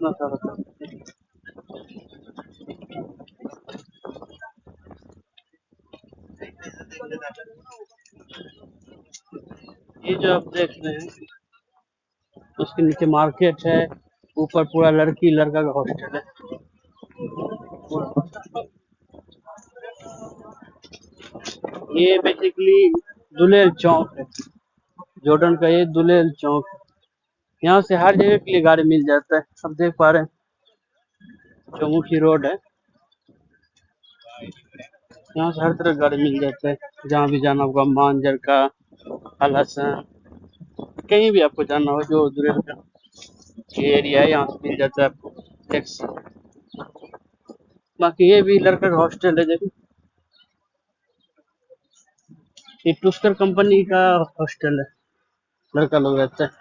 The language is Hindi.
कितना सारा था। ये जो आप देख रहे हैं उसके नीचे मार्केट है, ऊपर पूरा लड़की लड़का का हॉस्टल है। ये बेसिकली दुलेल चौक है, जॉर्डन का ये दुलेल चौक है। यहाँ से हर जगह के लिए गाड़ी मिल जाता है। अब देख पा रहे हैं चौमुखी रोड है, यहाँ से हर तरह गाड़ी मिल जाता है। जहाँ भी जाना होगा, मांजर का, हलसन, कहीं भी आपको जाना हो, जो दुलेल का ये एरिया है यहाँ से मिल जाता है आपको टैक्सी। बाकी ये भी लड़का का हॉस्टल है। देखो ये टुस्कर कंपनी का हॉस्टल है, लड़का लोग रहता है।